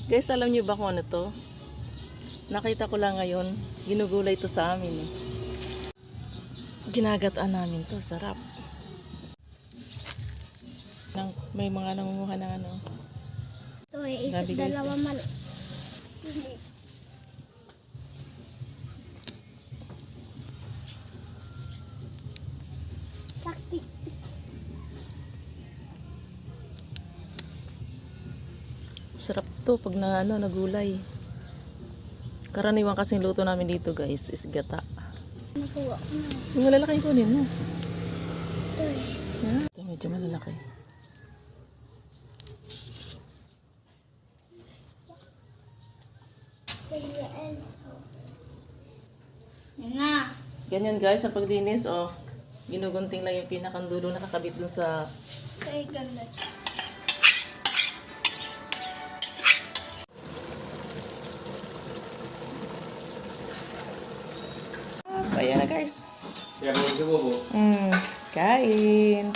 Guys, alam niyo ba kung ano to? Nakita ko lang ngayon. Ginugulay to sa amin. Ginagataan namin to. Sarap. May mga nangunguha ng ano. Ito eh, Grabe, guys, dalawa man. Sakti. Sarap to pag na, ano, nagulay. Karaniwan kasing luto namin dito guys is gata. Nakuha ko na. Yung malalaki kunin mo. Ito eh. Ito medyo malalaki. Yan na. Ganyan guys ang paglinis. Oh, ginugunting lang yung pinakandulo nakakabit dun sa Kaya ganda. Ayan na guys. Ya, bobo. Kain.